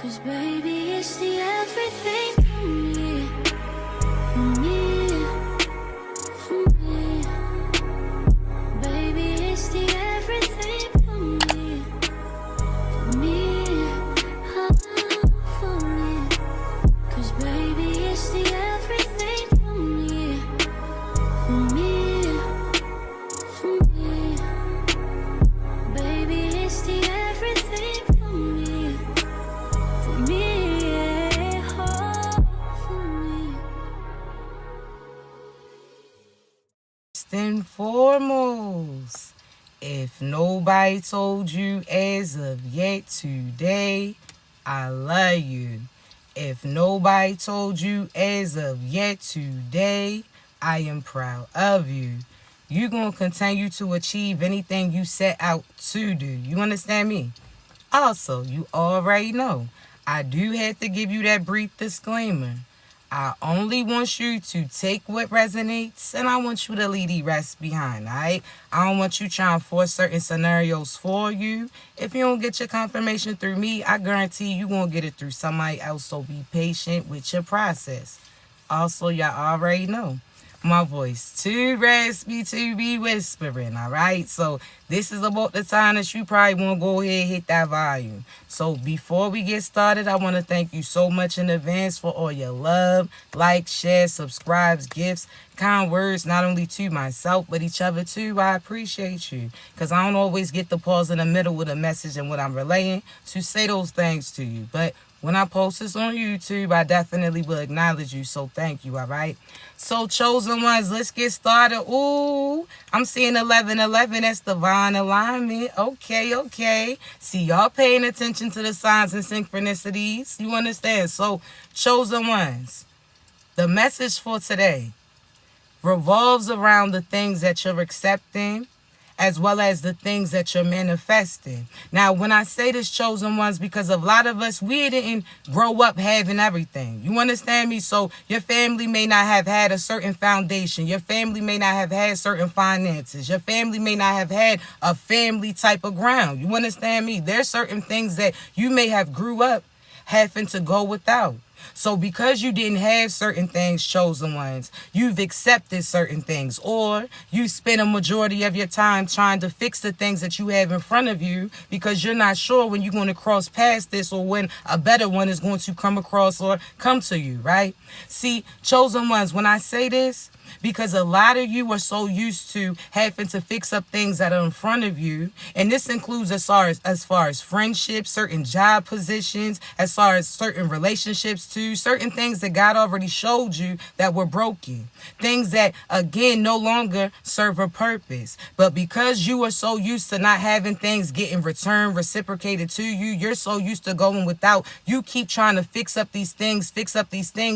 'Cause baby, it's the everything for me, for me, for me. Baby, it's the everything for me, for me, for me. 'Cause baby, it's the everything for me, for me, for me. Baby, it's the everything for me, for me, for me. First and foremost, if nobody told you as of yet today, I love you. If nobody told you as of yet today, I am proud of you. You're going to continue to achieve anything you set out to do. You understand me? Also, you already know, I do have to give you that brief disclaimer. I only want you to take what resonates, and I want you to leave the rest behind, all right? I don't want you trying to force certain scenarios for you. If you don't get your confirmation through me, I guarantee you won't get it through somebody else, so be patient with your process. Also, y'all already know, my voice too raspy to be whispering, all right? So this is about the time that you probably want to go ahead and hit that volume. So before we get started, I want to thank you so much in advance for all your love, like, share, subscribes, gifts, kind words, not only to myself, but each other too. I appreciate you, because I don't always get the pause in the middle with a message and what I'm relaying to say those things to you. But when I post this on YouTube, I definitely will acknowledge you, so thank you, all right? So, chosen ones, let's get started. Ooh, I'm seeing 1111. That's divine alignment. Okay. See, y'all paying attention to the signs and synchronicities. You understand? So, chosen ones, the message for today revolves around the things that you're accepting, as well as the things that you're manifesting. Now, when I say this, chosen ones, because a lot of us, we didn't grow up having everything. You understand me? So your family may not have had a certain foundation. Your family may not have had certain finances. Your family may not have had a family type of ground. You understand me? There's certain things that you may have grew up having to go without. So because you didn't have certain things, chosen ones, you've accepted certain things, or you spend a majority of your time trying to fix the things that you have in front of you because you're not sure when you're going to cross past this or when a better one is going to come across or come to you, right? See, chosen ones, when I say this, because a lot of you are so used to having to fix up things that are in front of you. And this includes as far as friendships, certain job positions, as far as certain relationships too, certain things that God already showed you that were broken. Things that, again, no longer serve a purpose. But because you are so used to not having things getting returned, reciprocated to you, you're so used to going without. You keep trying to fix up these things.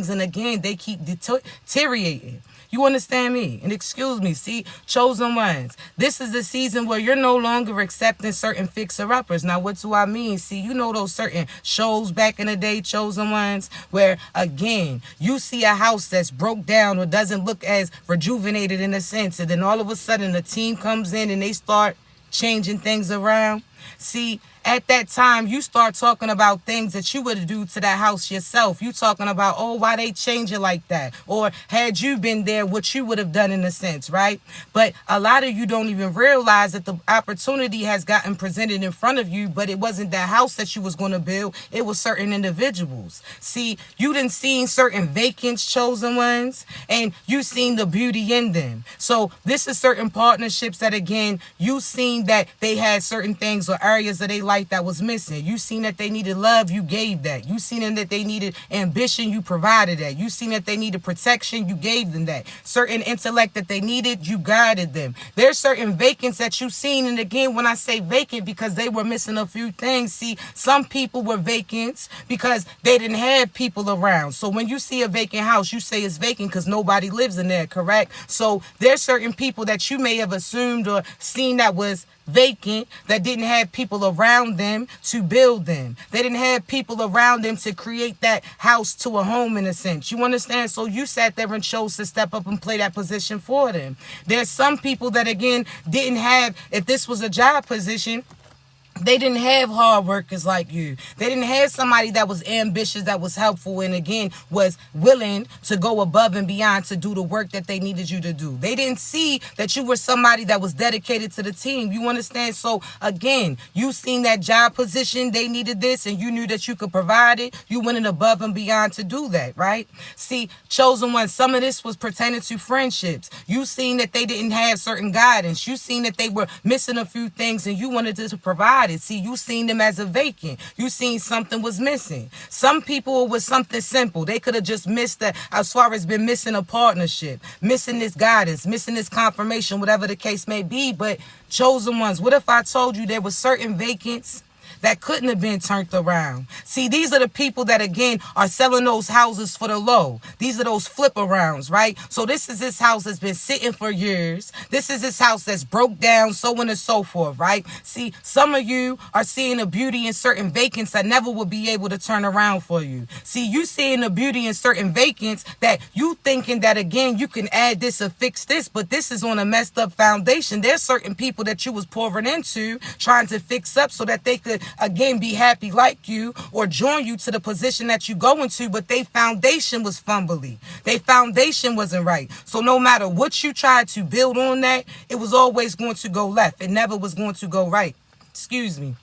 And again, they keep deteriorating. You understand me? And excuse me, see, chosen ones, this is the season where you're no longer accepting certain fixer-uppers. Now, what do I mean? See, you know those certain shows back in the day, chosen ones, where, again, you see a house that's broke down or doesn't look as rejuvenated in a sense, and then all of a sudden the team comes in and they start changing things around. See, at that time, you start talking about things that you would do to that house yourself. You talking about, oh, why they change it like that? Or had you been there, what you would have done in a sense, right? But a lot of you don't even realize that the opportunity has gotten presented in front of you, but it wasn't that house that you was going to build. It was certain individuals. See, you done seen certain vacants, chosen ones, and you seen the beauty in them. So this is certain partnerships that, again, you seen that they had certain things or areas of their life that was missing. You seen that they needed love, you gave that. You seen that they needed ambition, you provided that. You seen that they needed protection, you gave them that. Certain intellect that they needed, you guided them. There's certain vacants that you seen, and again, when I say vacant, because they were missing a few things. See, some people were vacants because they didn't have people around. So when you see a vacant house, you say it's vacant because nobody lives in there, correct? So there's certain people that you may have assumed or seen that was vacant, that didn't have people around them to build them. They didn't have people around them to create that house to a home in a sense. You understand? So you sat there and chose to step up and play that position for them. There's some people that, again, didn't have, if this was a job position, They didn't have hard workers like you. They didn't have somebody that was ambitious, that was helpful, and again, was willing to go above and beyond to do the work that they needed you to do. They didn't see that you were somebody that was dedicated to the team. You understand? So again, you seen that job position, they needed this, and you knew that you could provide it. You went in above and beyond to do that, right? See, chosen ones, some of this was pertaining to friendships. You seen that they didn't have certain guidance. You seen that they were missing a few things, and you wanted to provide it. See, you seen them as a vacant. You seen something was missing. Some people, it was something simple. They could have just missed that, as far as been missing a partnership, missing this guidance, missing this confirmation, whatever the case may be. But chosen ones, what if I told you there were certain vacants that couldn't have been turned around? See, these are the people that, again, are selling those houses for the low. These are those flip arounds, right? So this is this house that's been sitting for years. This is this house that's broke down, so on and so forth, right? See, some of you are seeing the beauty in certain vacants that never will be able to turn around for you. See, you seeing the beauty in certain vacants that you thinking that, again, you can add this or fix this, but this is on a messed up foundation. There's certain people that you was pouring into, trying to fix up so that they could, again, be happy like you or join you to the position that you go into, but their foundation was fumbly. Their foundation wasn't right. So no matter what you tried to build on that, it was always going to go left. It never was going to go right. Excuse me.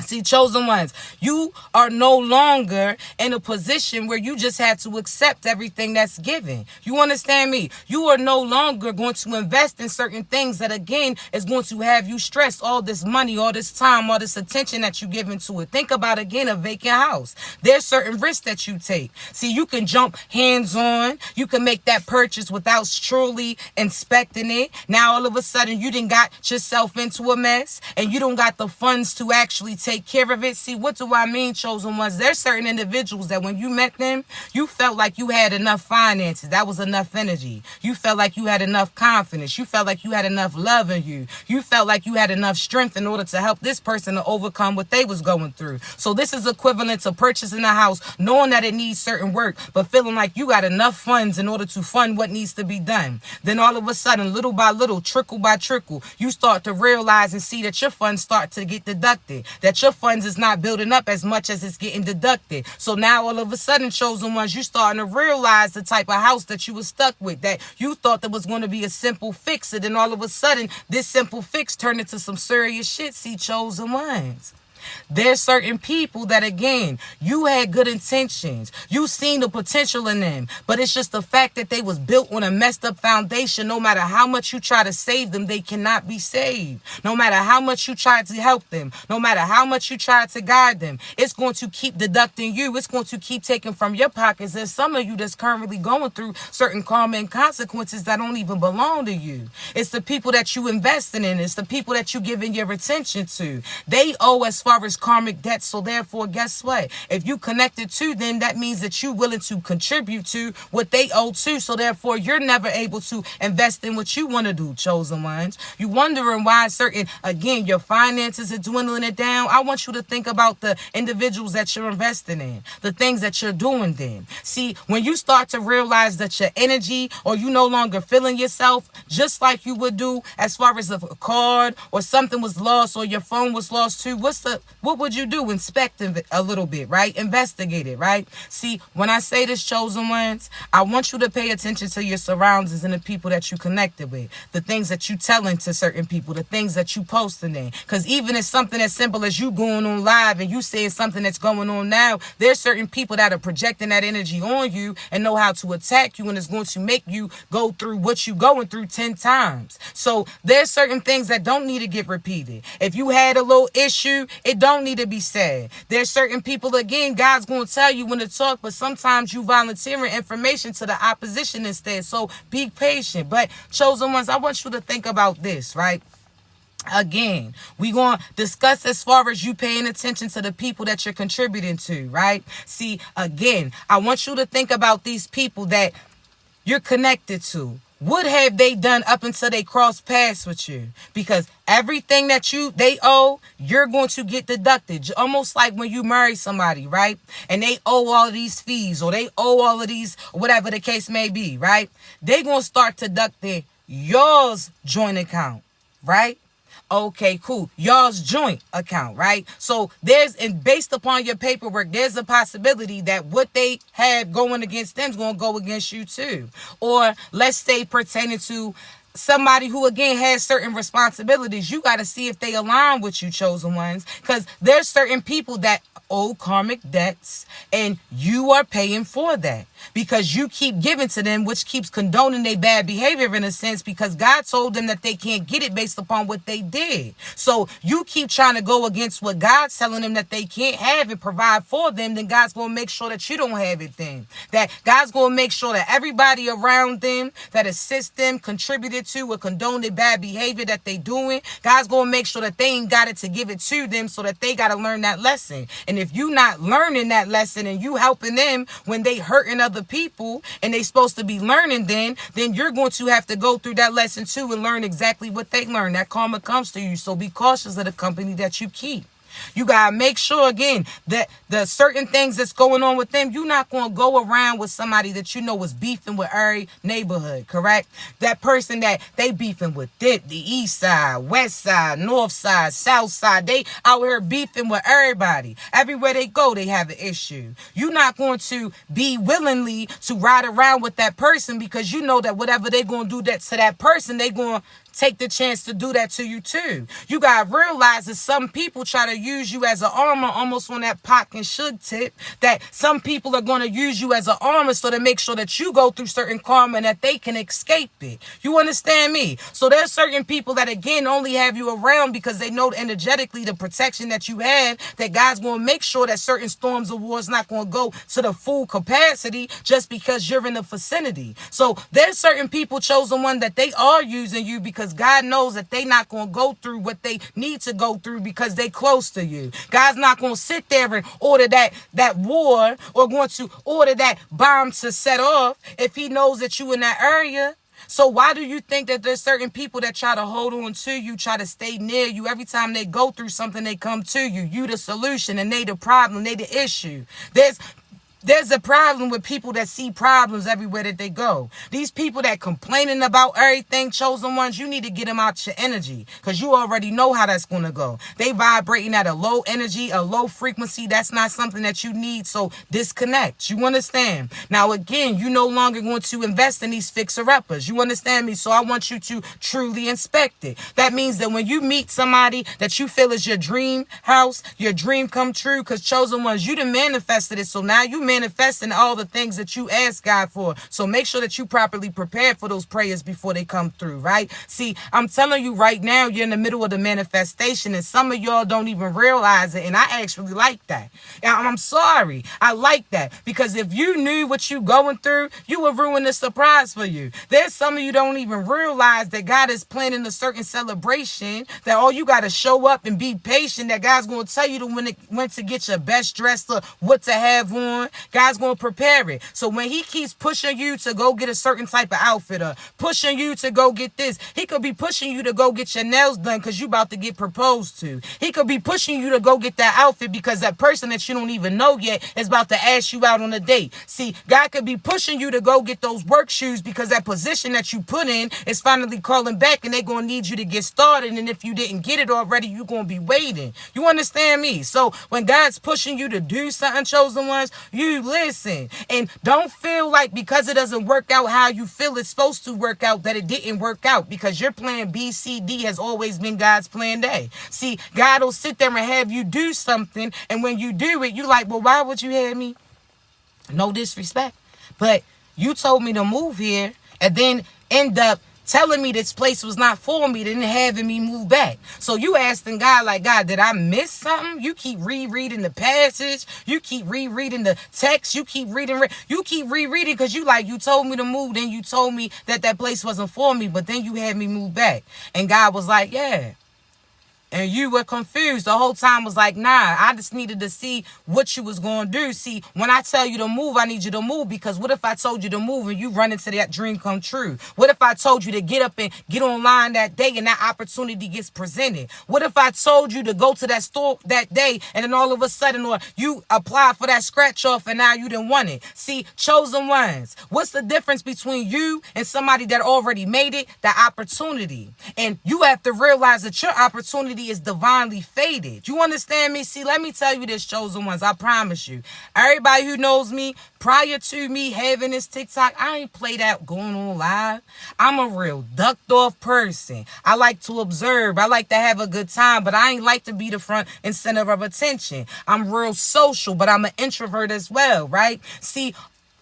See, chosen ones, you are no longer in a position where you just have to accept everything that's given. You understand me? You are no longer going to invest in certain things that, again, is going to have you stressed. All this money, all this time, all this attention that you give into it. Think about, again, a vacant house. There's certain risks that you take. See, you can jump hands on. You can make that purchase without truly inspecting it. Now, all of a sudden, you done got yourself into a mess, and you don't got the funds to actually take care of it. See, what do I mean, chosen ones? There's certain individuals that when you met them, you felt like you had enough finances. That was enough energy. You felt like you had enough confidence. You felt like you had enough love in you. You felt like you had enough strength in order to help this person to overcome what they was going through. So this is equivalent to purchasing a house, knowing that it needs certain work, but feeling like you got enough funds in order to fund what needs to be done. Then all of a sudden, little by little, trickle by trickle, you start to realize and see that your funds start to get deducted, that your funds is not building up as much as it's getting deducted. So now all of a sudden, chosen ones, you starting to realize the type of house that you was stuck with, that you thought that was going to be a simple fix. And then all of a sudden, this simple fix turned into some serious shit. See, chosen ones. There's certain people that, again, you had good intentions. You seen the potential in them, but it's just the fact that they was built on a messed up foundation. No matter how much you try to save them, they cannot be saved. No matter how much you try to help them, no matter how much you try to guide them, it's going to keep deducting you. It's going to keep taking from your pockets. There's some of you that's currently going through certain karma and consequences that don't even belong to you. It's the people that you investing in. It's the people that you giving your attention to. They owe as far as karmic debt. So therefore, guess what? If you connected to them, that means that you're willing to contribute to what they owe to. So therefore, you're never able to invest in what you want to do, chosen ones. You wondering why certain, again, your finances are dwindling it down. I want you to think about the individuals that you're investing in, the things that you're doing then. See, when you start to realize that your energy, or you no longer feeling yourself just like you would do as far as a card or something was lost or your phone was lost too, what would you do? Inspect a little bit, right? Investigate it, right? See, when I say this, chosen ones, I want you to pay attention to your surroundings and the people that you connected with, the things that you telling to certain people, the things that you posting in. Because even if something as simple as you going on live and you saying something that's going on now, there's certain people that are projecting that energy on you and know how to attack you, and it's going to make you go through what you going through 10 times. So there's certain things that don't need to get repeated. If you had a little issue, it don't need to be said. There's certain people, again, God's going to tell you when to talk, but sometimes you volunteering information to the opposition instead. So be patient. But chosen ones, I want you to think about this, right? Again, we're going to discuss as far as you paying attention to the people that you're contributing to, right? See, again, I want you to think about these people that you're connected to. What have they done up until they cross paths with you? Because everything that they owe, you're going to get deducted. Almost like when you marry somebody, right? And they owe all of these fees, or they owe all of these, whatever the case may be, right? They're going to start deducting yours joint account, right? Okay, cool. Y'all's joint account, right? So and based upon your paperwork, there's a possibility that what they have going against them is going to go against you too. Or let's say pertaining to somebody who again has certain responsibilities. You got to see if they align with you, chosen ones, because there's certain people that owe karmic debts and you are paying for that because you keep giving to them, which keeps condoning their bad behavior in a sense, because God told them that they can't get it based upon what they did. So you keep trying to go against what God's telling them that they can't have and provide for them, then God's going to make sure that you don't have it then. That God's going to make sure that everybody around them that assists them, contributed to, or condone their bad behavior that they doing, God's going to make sure that they ain't got it to give it to them, so that they got to learn that lesson. And if you not learning that lesson and you helping them when they hurting other people and they supposed to be learning, then you're going to have to go through that lesson too and learn exactly what they learn. That karma comes to you. So be cautious of the company that you keep. You got to make sure, again, that the certain things that's going on with them, you're not going to go around with somebody that you know is beefing with every neighborhood, correct? That person that they beefing with the east side, west side, north side, south side. They out here beefing with everybody. Everywhere they go, they have an issue. You're not going to be willingly to ride around with that person because you know that whatever they're going to do that to that person, they're going to take the chance to do that to you too. You gotta realize that some people try to use you as an armor, almost on that Pac and Suge tip, that some people are going to use you as an armor so to make sure that you go through certain karma and that they can escape it. You understand me? So there's certain people that again only have you around because they know energetically the protection that you have, that God's going to make sure that certain storms of war is not going to go to the full capacity just because you're in the vicinity. So there's certain people, chosen one, that they are using you because God knows that they not going to go through what they need to go through because they close to you. God's not going to sit there and order that war or going to order that bomb to set off if he knows that you in that area. So why do you think that there's certain people that try to hold on to you, try to stay near you? Every time they go through something, they come to you. You the solution and they the problem, they the issue. There's a problem with people that see problems everywhere that they go. These people that complaining about everything, chosen ones, you need to get them out your energy because you already know how that's going to go. They vibrating at a low energy, a low frequency. That's not something that you need, so disconnect. You understand? Now, again, you no longer going to invest in these fixer-uppers. You understand me? So I want you to truly inspect it. That means that when you meet somebody that you feel is your dream house, your dream come true, because chosen ones, you done manifested it, so now you manifesting all the things that you ask God for. So make sure that you properly prepare for those prayers before they come through, right? See, I'm telling you right now, you're in the middle of the manifestation and some of y'all don't even realize it. And I actually like that. And I'm sorry. I like that because if you knew what you going through, you would ruin the surprise for you. There's some of you don't even realize that God is planning a certain celebration, that all you got to show up and be patient, that God's going to tell you when to get your best dressed or what to have on. God's going to prepare it. So when he keeps pushing you to go get a certain type of outfit or pushing you to go get this, he could be pushing you to go get your nails done because you about to get proposed to. He could be pushing you to go get that outfit because that person that you don't even know yet is about to ask you out on a date. See, God could be pushing you to go get those work shoes because that position that you put in is finally calling back and they're going to need you to get started. And if you didn't get it already, you're going to be waiting. You understand me? So when God's pushing you to do something, chosen ones, you listen and don't feel like because it doesn't work out how you feel it's supposed to work out that it didn't work out, because your plan B, C, D has always been God's plan A. See, God will sit there and have you do something, and when you do it, you like, well, why would you have me? No disrespect, but you told me to move here and then end up telling me this place was not for me, then having me move back. So you asking God, like, God, did I miss something? You keep rereading the passage. You keep rereading the text. You keep rereading because you told me to move. Then you told me that place wasn't for me, but then you had me move back. And God was like, yeah, And you were confused the whole time. Was like, nah, I just needed to see what you was going to do. See, when I tell you to move, I need you to move, because what if I told you to move and you run into that dream come true? What if I told you to get up and get online that day and that opportunity gets presented? What if I told you to go to that store that day and then all of a sudden, or you apply for that scratch off and now you didn't want it? See, chosen ones, what's the difference between you and somebody that already made it? The opportunity. And you have to realize that your opportunity is divinely fated. You understand me? See, let me tell you this, chosen ones. I promise you. Everybody who knows me, prior to me having this TikTok, I ain't played out going on live. I'm a real ducked off person. I like to observe. I like to have a good time, but I ain't like to be the front and center of attention. I'm real social, but I'm an introvert as well, right? See,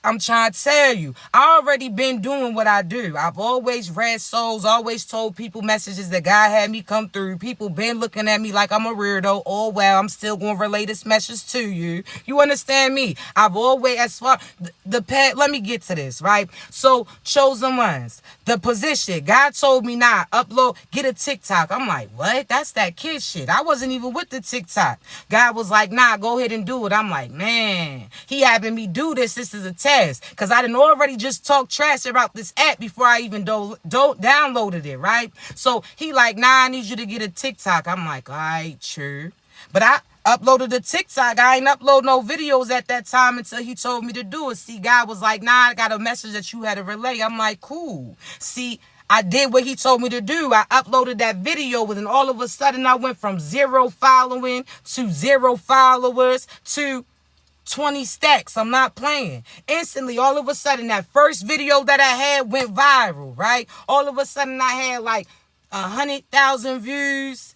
I'm trying to tell you, I already been doing what I do. I've always read souls, always told people messages that God had me come through. People been looking at me like I'm a weirdo. Oh, well, I'm still going to relay this message to you. You understand me? I've always, as far, the pet, let me get to this, right? So, chosen ones, the position, God told me, nah, upload, get a TikTok. I'm like, what? That's that kid shit. I wasn't even with the TikTok. God was like, nah, go ahead and do it. I'm like, man, he having me do this. This is a test. Because I didn't already just talk trash about this app before I even downloaded it, right? So he like, nah, I need you to get a TikTok. I'm like, all right, true. But I uploaded the TikTok. I ain't upload no videos at that time until he told me to do it. See, God was like, nah, I got a message that you had to relay. I'm like, cool. See, I did what he told me to do. I uploaded that video, and then all of a sudden I went from 0 following to 0 followers to 20 stacks. I'm not playing. Instantly, all of a sudden, that first video that I had went viral, right? All of a sudden, I had like 100,000 views.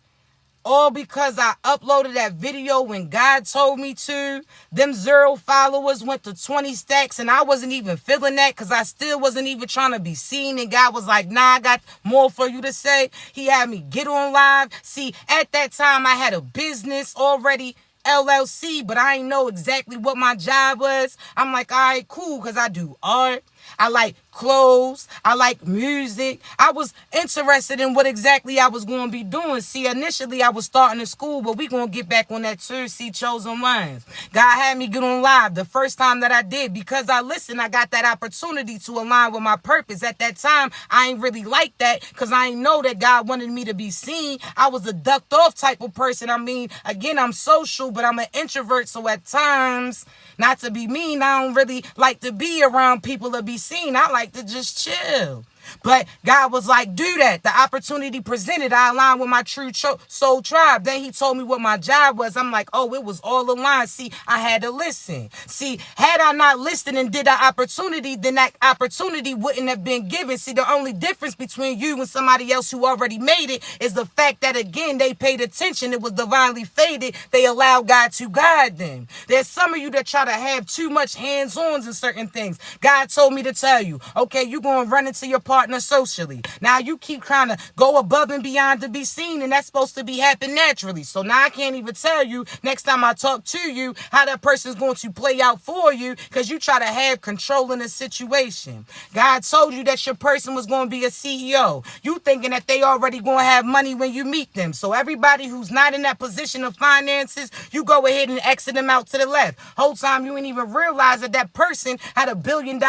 All because I uploaded that video when God told me to. Them 0 followers went to 20 stacks, and I wasn't even feeling that because I still wasn't even trying to be seen. And God was like, nah, I got more for you to say. He had me get on live. See, at that time, I had a business already, LLC, but I didn't know exactly what my job was. I'm like, all right, cool, because I do art. I like clothes. I like music. I was interested in what exactly I was going to be doing. See, initially I was starting to school, but we going to get back on that too. See, chosen ones. God had me get on live the first time that I did. Because I listened, I got that opportunity to align with my purpose. At that time, I ain't really like that because I ain't know that God wanted me to be seen. I was a ducked off type of person. I mean, again, I'm social, but I'm an introvert. So at times, not to be mean, I don't really like to be around people to be seen. I like to just chill. But God was like, do that. The opportunity presented, I aligned with my true soul tribe. Then he told me what my job was. I'm like, oh, it was all aligned. See, I had to listen. See, had I not listened and did the opportunity, then that opportunity wouldn't have been given. See, the only difference between you and somebody else who already made it is the fact that, again, they paid attention. It was divinely fated. They allowed God to guide them. There's some of you that try to have too much hands-ons in certain things. God told me to tell you, okay, you're going to run into your partner socially. Now you keep trying to go above and beyond to be seen, and that's supposed to be happen naturally. So now I can't even tell you next time I talk to you how that person's going to play out for you because you try to have control in the situation. God told you that your person was going to be a CEO. You thinking that they already going to have money when you meet them. So everybody who's not in that position of finances, you go ahead and exit them out to the left. Whole time you ain't even realize that that person had $1 billion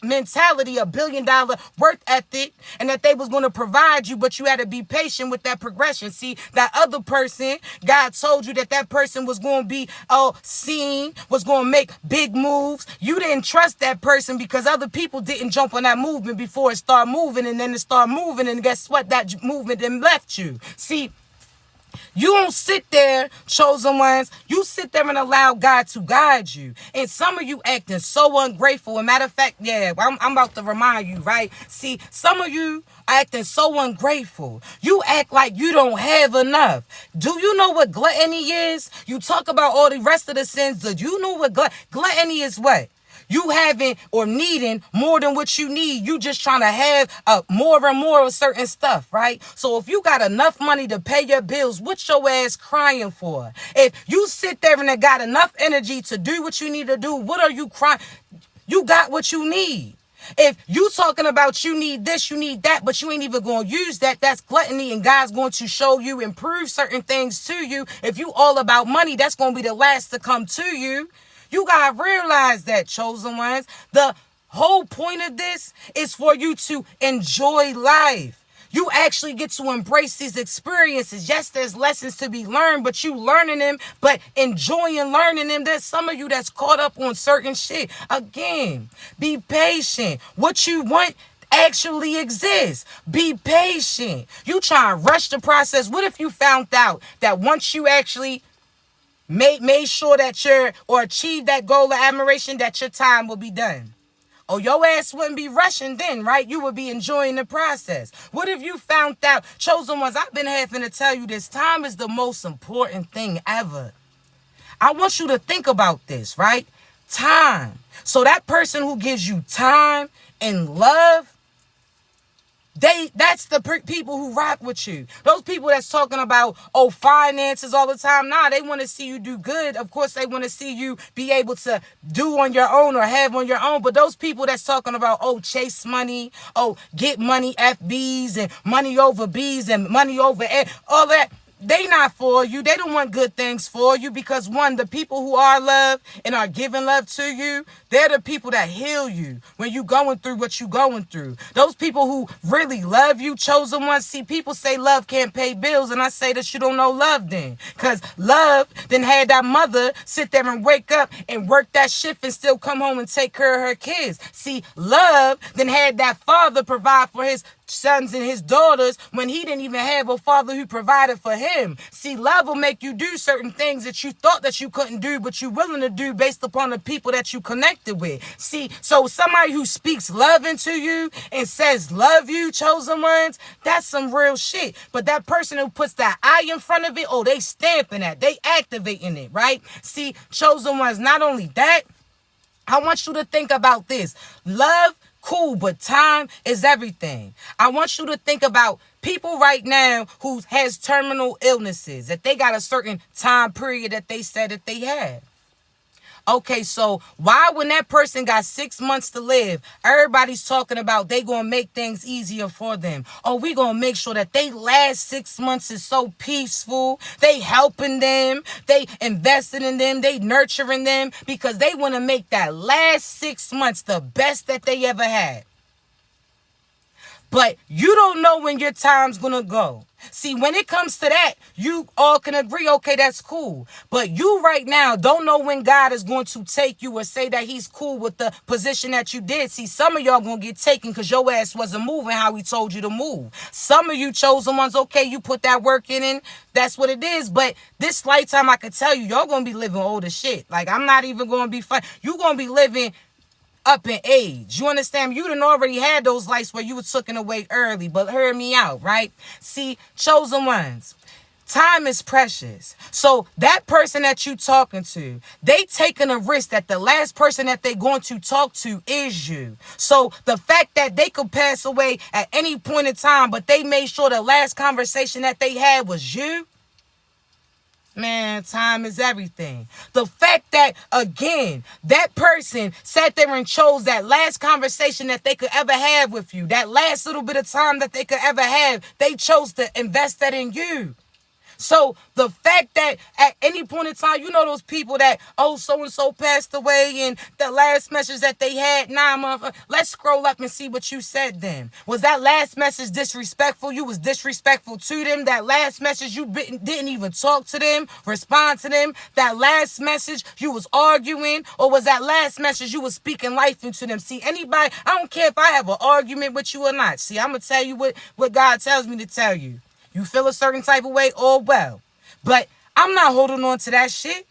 mentality, $1 billion worth ethic, and that they was going to provide you, but you had to be patient with that progression. See, that other person, God told you that that person was going to be seen, was going to make big moves. You didn't trust that person because other people didn't jump on that movement before it started moving, and then it started moving, and guess what? That movement then left you. See, you don't sit there, chosen ones. You sit there and allow God to guide you. And some of you acting so ungrateful. And matter of fact, yeah, I'm about to remind you, right? See, some of you acting so ungrateful. You act like you don't have enough. Do you know what gluttony is? You talk about all the rest of the sins. Do you know what gluttony is? What? You having or needing more than what you need. You just trying to have more and more of certain stuff, right? So if you got enough money to pay your bills, what's your ass crying for? If you sit there and got enough energy to do what you need to do, what are you crying? You got what you need. If you talking about you need this, you need that, but you ain't even going to use that, that's gluttony, and God's going to show you and prove certain things to you. If you all about money, that's going to be the last to come to you. You got to realize that, chosen ones. The whole point of this is for you to enjoy life. You actually get to embrace these experiences. Yes, there's lessons to be learned, but you learning them, but enjoying learning them. There's some of you that's caught up on certain shit. Again, be patient. What you want actually exists. Be patient. You try to rush the process. What if you found out that once you actually made sure that or achieved that goal of admiration, that your time will be done? Oh, your ass wouldn't be rushing then, right? You would be enjoying the process. What if you found out, chosen ones, I've been having to tell you this, time is the most important thing ever. I want you to think about this, right? Time. So that person who gives you time and love, that's the people who rock with you. Those people that's talking about, finances all the time. Nah, they want to see you do good. Of course, they want to see you be able to do on your own or have on your own. But those people that's talking about, chase money, get money, FBs, and money over Bs, and money over all that. They not for you. They don't want good things for you, because one, the people who are love and are giving love to you, they're the people that heal you when you going through what you going through. Those people who really love you, chosen ones. See, people say love can't pay bills, and I say that you don't know love then. Because love then had that mother sit there and wake up and work that shift and still come home and take care of her kids. See, love then had that father provide for his sons and his daughters when he didn't even have a father who provided for him. See, love will make you do certain things that you thought that you couldn't do, but you're willing to do based upon the people that you connected with. See, so somebody who speaks love into you and says love you, chosen ones, that's some real shit. But that person who puts that I in front of it, they stamping that, they activating it, right? See, chosen ones, not only that, I want you to think about this. Love, cool, but time is everything. I want you to think about people right now who has terminal illnesses, that they got a certain time period that they said that they had. Okay, so why when that person got 6 months to live, everybody's talking about they going to make things easier for them. We going to make sure that they last 6 months is so peaceful. They helping them. They investing in them. They nurturing them because they want to make that last 6 months the best that they ever had. But you don't know when your time's going to go. See, when it comes to that, you all can agree, okay, that's cool. But you right now don't know when God is going to take you or say that he's cool with the position that you did. See, some of y'all going to get taken because your ass wasn't moving how he told you to move. Some of you chosen ones, okay, you put that work in and that's what it is. But this lifetime, I can tell you, y'all going to be living old as shit. Like, I'm not even going to be fun. You going to be living up in age. You understand? You done already had those lights where you were taken away early, but hear me out, right? See, chosen ones, time is precious. So that person that you talking to, they taking a risk that the last person that they going to talk to is you. So the fact that they could pass away at any point in time, but they made sure the last conversation that they had was you. Man, time is everything. The fact that, again, that person sat there and chose that last conversation that they could ever have with you, that last little bit of time that they could ever have, they chose to invest that in you. So the fact that at any point in time, you know those people that, so-and-so passed away and the last message that they had, let's scroll up and see what you said then. Was that last message disrespectful? You was disrespectful to them. That last message, you didn't even talk to them, respond to them. That last message, you was arguing, or was that last message you was speaking life into them? See, anybody, I don't care if I have an argument with you or not. See, I'm going to tell you what God tells me to tell you. You feel a certain type of way, well. But I'm not holding on to that shit.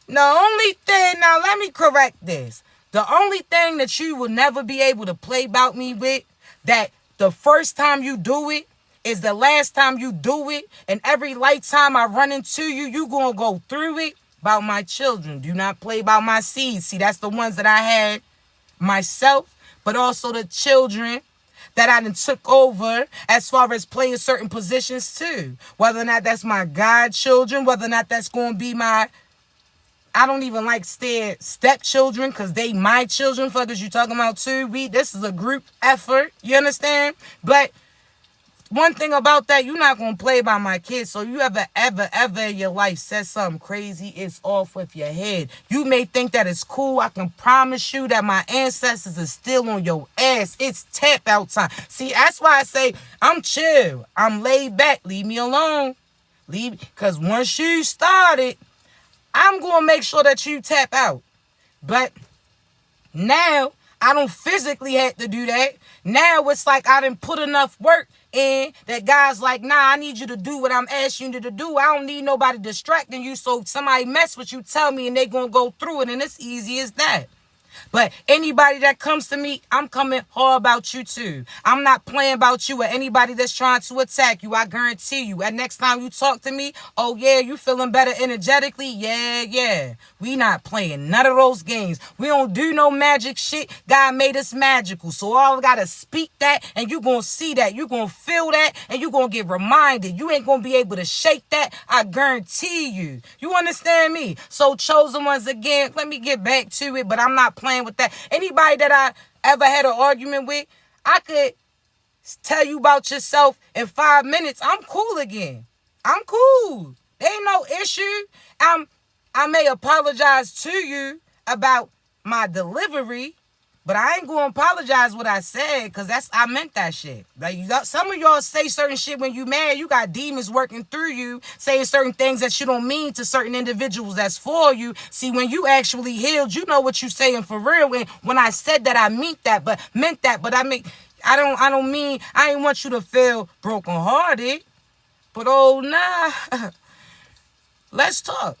The only thing, now let me correct this. The only thing that you will never be able to play about me with, that the first time you do it is the last time you do it, and every lifetime I run into you, you gonna go through it, about my children. Do not play about my seeds. See, that's the ones that I had myself, but also the children that I done took over as far as playing certain positions too. Whether or not that's my godchildren, whether or not that's going to be my I don't even like stepchildren because they my children. Fuckers, you talking about too. This is a group effort. You understand? But one thing about that, you're not going to play by my kids. So you ever in your life said something crazy, it's off with your head. You may think that it's cool. I can promise you that my ancestors are still on your ass. It's tap out time. See, that's why I say I'm chill. I'm laid back. Leave me alone. Because once you started, I'm going to make sure that you tap out. But now, I don't physically have to do that. Now it's like I didn't put enough work in that God's like, nah, I need you to do what I'm asking you to do. I don't need nobody distracting you. So somebody mess with you, tell me, and they going to go through it. And it's easy as that. But anybody that comes to me, I'm coming hard about you too. I'm not playing about you or anybody that's trying to attack you. I guarantee you. And next time you talk to me, oh yeah, you feeling better energetically? Yeah. We not playing none of those games. We don't do no magic shit. God made us magical. So all we gotta speak that and you gonna see that. You gonna feel that and you gonna get reminded. You ain't gonna be able to shake that. I guarantee you. You understand me? So chosen ones again, let me get back to it, but I'm not playing with that. Anybody that I ever had an argument with, I could tell you about yourself in 5 minutes. I'm cool again. I'm cool. There ain't no issue. I may apologize to you about my delivery, but I ain't gonna apologize what I said because I meant that shit. Like some of y'all say certain shit when you mad. You got demons working through you, saying certain things that you don't mean to certain individuals that's for you. See, when you actually healed, you know what you saying for real. And when I said that, I meant that. But I don't mean I ain't want you to feel brokenhearted. But oh nah, let's talk.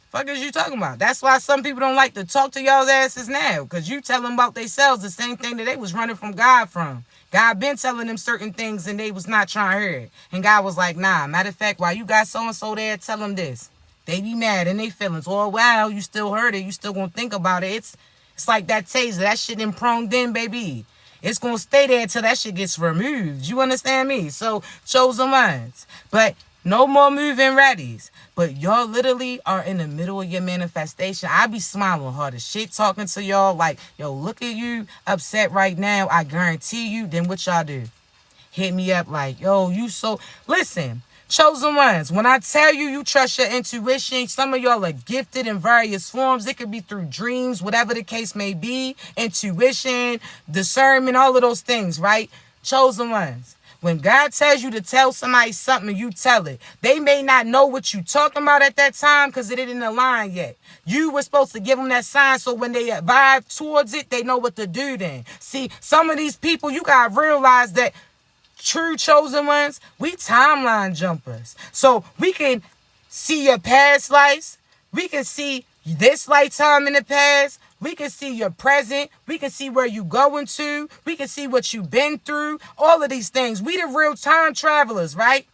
Fuck is you talking about? That's why some people don't like to talk to y'all's asses now. Because you tell them about themselves the same thing that they was running from God from. God been telling them certain things and they was not trying to hear it. And God was like, nah, matter of fact, while you got so-and-so there, tell them this. They be mad in their feelings. Oh, wow, you still heard it. You still gonna think about it. It's like that taser. That shit done pronged in, baby. It's gonna stay there until that shit gets removed. You understand me? So, chosen ones. But no more moving readies. But y'all literally are in the middle of your manifestation. I be smiling hard as shit talking to y'all like, yo, look at you upset right now. I guarantee you. Then what y'all do? Hit me up like, yo, you so... Listen, chosen ones, when I tell you you trust your intuition, some of y'all are gifted in various forms. It could be through dreams, whatever the case may be. Intuition, discernment, all of those things, right? Chosen ones. When God tells you to tell somebody something, you tell it. They may not know what you're talking about at that time because it didn't align yet. You were supposed to give them that sign so when they vibe towards it, they know what to do then. See, some of these people, you got to realize that true chosen ones, we timeline jumpers. So we can see your past lives. We can see this lifetime in the past. We can see your present. We can see where you going to. We can see what you've been through. All of these things. We the real time travelers, right?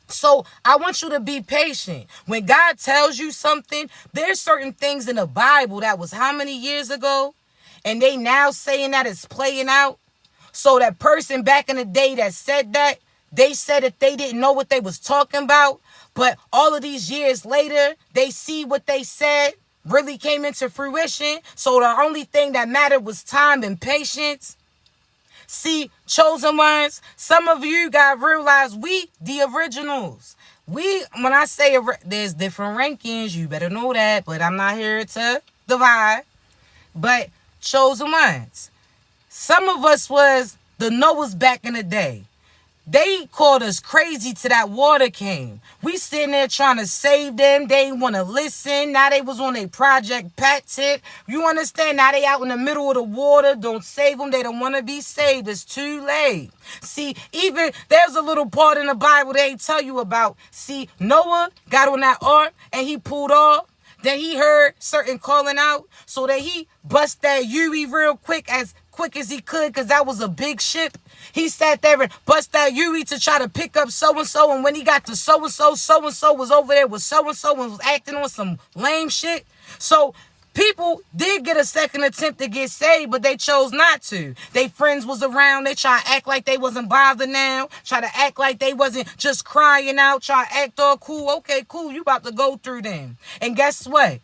So I want you to be patient. When God tells you something, there's certain things in the Bible that was how many years ago? And they now saying that it's playing out. So that person back in the day that said that, they said that they didn't know what they was talking about. But all of these years later, they see what they said really came into fruition. So the only thing that mattered was time and patience. See, chosen ones, some of you got to realize we the originals. When I say there's different rankings, you better know that. But I'm not here to divide. But chosen ones. Some of us was the Noahs back in the day. They called us crazy till that water came. We sitting there trying to save them. They didn't want to listen. Now they was on a Project Pat tip. You understand? Now they out in the middle of the water. Don't save them. They don't want to be saved. It's too late. See, even there's a little part in the Bible they tell you about. See, Noah got on that ark and he pulled off. Then he heard certain calling out. So that he bust that Yui real quick as he could because that was a big ship. He sat there and bust that Yui to try to pick up so-and-so. And when he got to so-and-so, so-and-so was over there with so-and-so and was acting on some lame shit. So people did get a second attempt to get saved, but they chose not to. They friends was around. They try to act like they wasn't bothered now. Try to act like they wasn't just crying out. Try to act all cool. Okay, cool. You about to go through them. And guess what?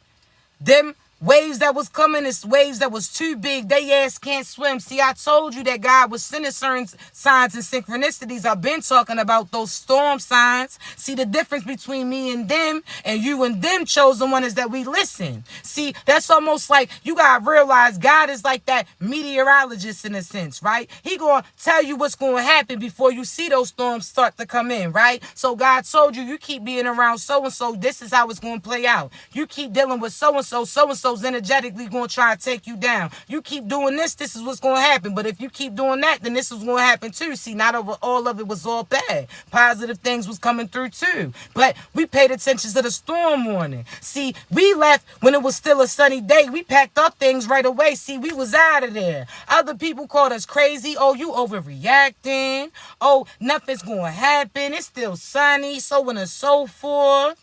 Them waves that was coming is waves that was too big. They ass can't swim. See, I told you that God was sending certain signs and synchronicities. I've been talking about those storm signs. See, the difference between me and them and you and them chosen one is that we listen. See, that's almost like you got to realize God is like that meteorologist in a sense, right? He going to tell you what's going to happen before you see those storms start to come in, right? So God told you, you keep being around so-and-so, this is how it's going to play out. You keep dealing with so-and-so, so-and-so's energetically going to try to take you down. You keep doing this is what's going to happen. But if you keep doing that, then this is going to happen too. See, not over all of it was all bad. Positive things was coming through too. But we paid attention to the storm warning. See, we left when it was still a sunny day. We packed up things right away. See, we was out of there. Other people called us crazy. Oh, you overreacting. Oh, nothing's going to happen. It's still sunny. So on and so forth.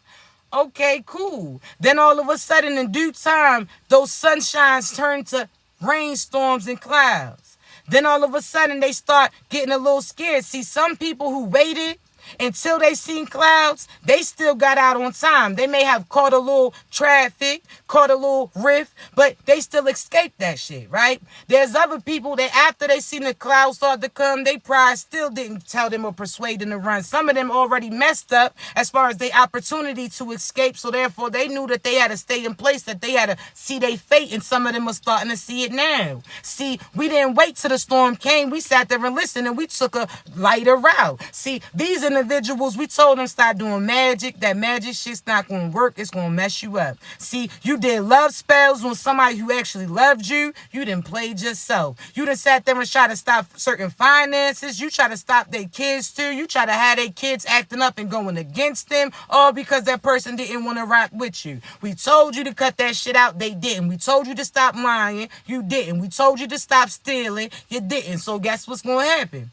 Okay, cool. Then all of a sudden, in due time, those sunshines turn to rainstorms and clouds. Then all of a sudden, they start getting a little scared. See, some people who waited until they seen clouds, they still got out on time. They may have caught a little traffic, caught a little rift, but they still escaped that shit, right? There's other people that after they seen the clouds start to come, they pride still didn't tell them or persuade them to run. Some of them already messed up as far as their opportunity to escape, so therefore they knew that they had to stay in place, that they had to see their fate, and some of them are starting to see it now. See, we didn't wait till the storm came. We sat there and listened, and we took a lighter route. See, these individuals, we told them start doing magic. That magic shit's not going to work. It's going to mess you up. See, you did love spells on somebody who actually loved you. You didn't play yourself. You done sat there and try to stop certain finances. You try to stop their kids too. You try to have their kids acting up and going against them, all because that person didn't want to rock with you. We told you to cut that shit out. They didn't. We told you to stop lying. You didn't. We told you to stop stealing. You didn't. So guess what's going to happen?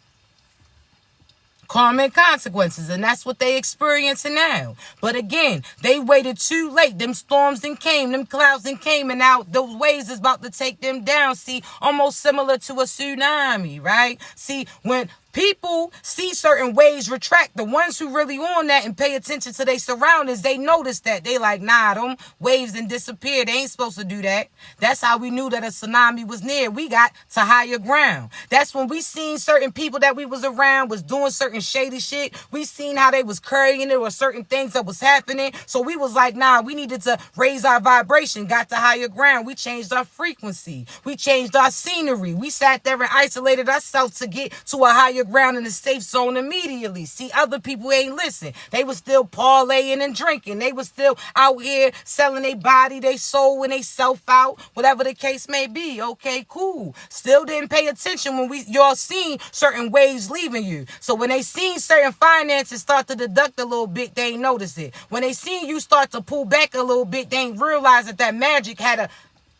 Karmic consequences, and that's what they experiencing now. But again, they waited too late. Them storms then came, them clouds then came, and now those waves is about to take them down. See, almost similar to a tsunami, right? See, when people see certain waves retract, the ones who really on that and pay attention to their surroundings, they notice that. They like, nah, them waves done disappeared. They ain't supposed to do that. That's how we knew that a tsunami was near. We got to higher ground. That's when we seen certain people that we was around was doing certain shady shit. We seen how they was carrying it or certain things that was happening. So we was like, nah, we needed to raise our vibration, got to higher ground. We changed our frequency. We changed our scenery. We sat there and isolated ourselves to get to a higher ground in the safe zone immediately. See, other people ain't listen. They was still parlaying and drinking. They was still out here selling their body, their soul, and they self out, whatever the case may be. Okay, cool. Still didn't pay attention when y'all seen certain waves leaving you. So when they seen certain finances start to deduct a little bit, they ain't notice it. When they seen you start to pull back a little bit, they ain't realize that magic had a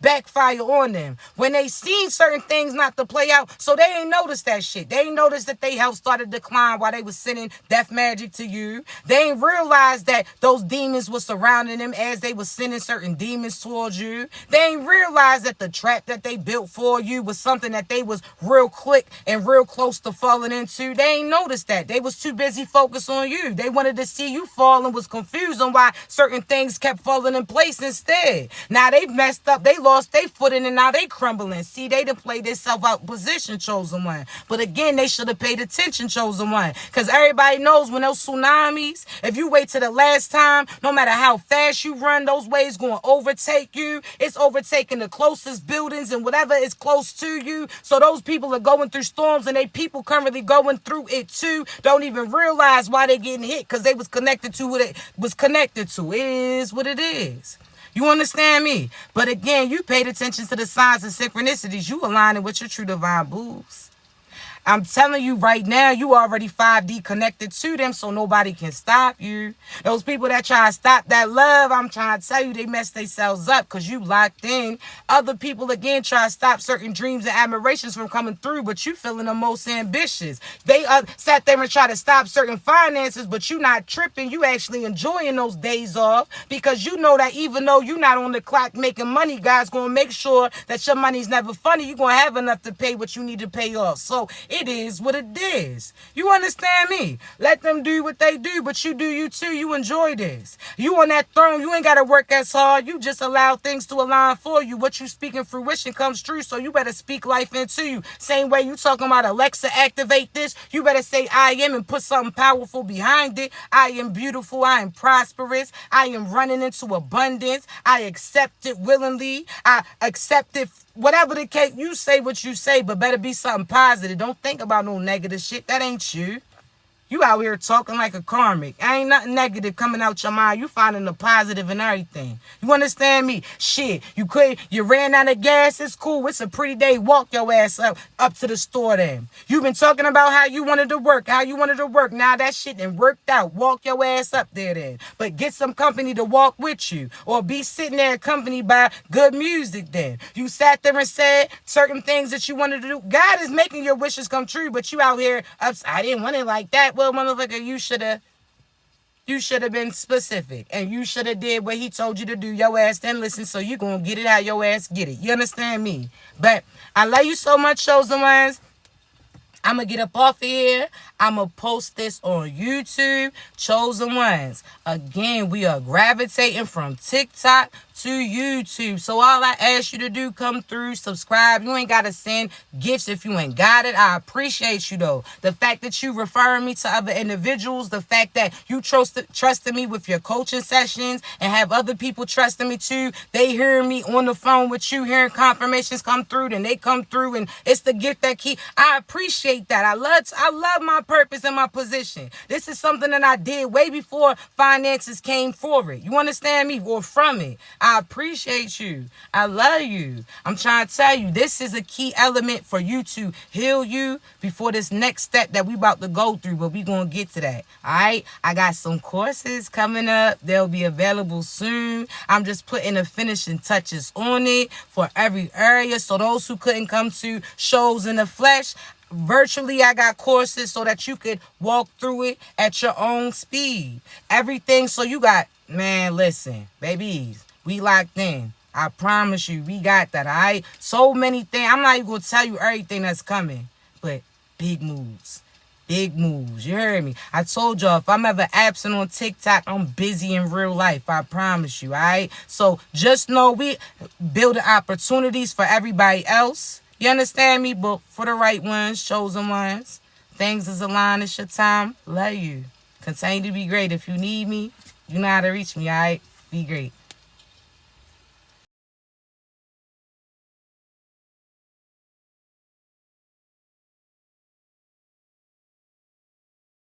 backfire on them. When they seen certain things not to play out, so they ain't noticed that shit. They ain't noticed that they health started to decline while they was sending death magic to you. They ain't realized that those demons were surrounding them as they was sending certain demons towards you. They ain't realized that the trap that they built for you was something that they was real quick and real close to falling into. They ain't noticed that. They was too busy focused on you. They wanted to see you fall and was confused on why certain things kept falling in place instead. Now they messed up. They lost their footing and now they crumbling. See, they done played themselves out position, chosen one. But again, they should have paid attention, chosen one. Because everybody knows when those tsunamis, if you wait till the last time, no matter how fast you run, those waves going to overtake you. It's overtaking the closest buildings and whatever is close to you. So those people are going through storms and they people currently going through it too. Don't even realize why they getting hit because they was connected to what it was connected to. It is what it is. You understand me? But again, you paid attention to the signs and synchronicities. You aligning with your true divine boosts. I'm telling you right now, you already 5D connected to them, so nobody can stop you. Those people that try to stop that love, I'm trying to tell you, they mess themselves up because you locked in. Other people, again, try to stop certain dreams and admirations from coming through, but you feeling the most ambitious. They sat there and try to stop certain finances, but you not tripping. You actually enjoying those days off because you know that even though you're not on the clock making money, God's going to make sure that your money's never funny. You're going to have enough to pay what you need to pay off. So It is what it is. You understand me? Let them do what they do, but you do you too. You enjoy this. You on that throne. You ain't got to work as hard. You just allow things to align for you. What you speak in fruition comes true, so you better speak life into you. Same way you talking about Alexa, activate this. You better say I am and put something powerful behind it. I am beautiful. I am prosperous. I am running into abundance. I accept it willingly. I accept it. Whatever the case, you say what you say, but better be something positive. Don't think about no negative shit. That ain't you. You out here talking like a karmic. Ain't nothing negative coming out your mind. You finding the positive in everything. You understand me? Shit, you ran out of gas. It's cool. It's a pretty day. Walk your ass up to the store then. You been talking about how you wanted to work, Now that shit done worked out. Walk your ass up there then. But get some company to walk with you, or be sitting there accompanied by good music then. You sat there and said certain things that you wanted to do. God is making your wishes come true, but you out here I didn't want it like that. Well, motherfucker, you should have been specific, and you should have did what he told you to do. Your ass then listen, so you gonna get it how your ass get it. You understand me? But I love you so much, chosen ones. I'm going to get up off of here. I'm going to post this on YouTube. Chosen ones. Again, we are gravitating from TikTok to YouTube. So all I ask you to do, come through, subscribe. You ain't got to send gifts if you ain't got it. I appreciate you, though. The fact that you referring me to other individuals, the fact that you trusted me with your coaching sessions and have other people trusting me too. They hearing me on the phone with you, hearing confirmations come through, then they come through, and it's the gift that keep. I appreciate that. I love my purpose and my position. This is something that I did way before finances came for it. You understand me? Or from it. I appreciate you. I love you. I'm trying to tell you, this is a key element for you to heal you before this next step that we about to go through, but we going to get to that. All right? I got some courses coming up. They'll be available soon. I'm just putting the finishing touches on it for every area. So those who couldn't come to shows in the flesh, virtually, I got courses so that you could walk through it at your own speed. Everything. So you got, man, listen, babies, we locked in. I promise you, we got that, all right? So many things. I'm not even going to tell you everything that's coming, but big moves. Big moves. You heard me? I told y'all, if I'm ever absent on TikTok, I'm busy in real life. I promise you, all right? So just know we building opportunities for everybody else. You understand me? But for the right ones, chosen ones, things is aligned. It's your time. Love you. Continue to be great. If you need me, you know how to reach me, all right? Be great.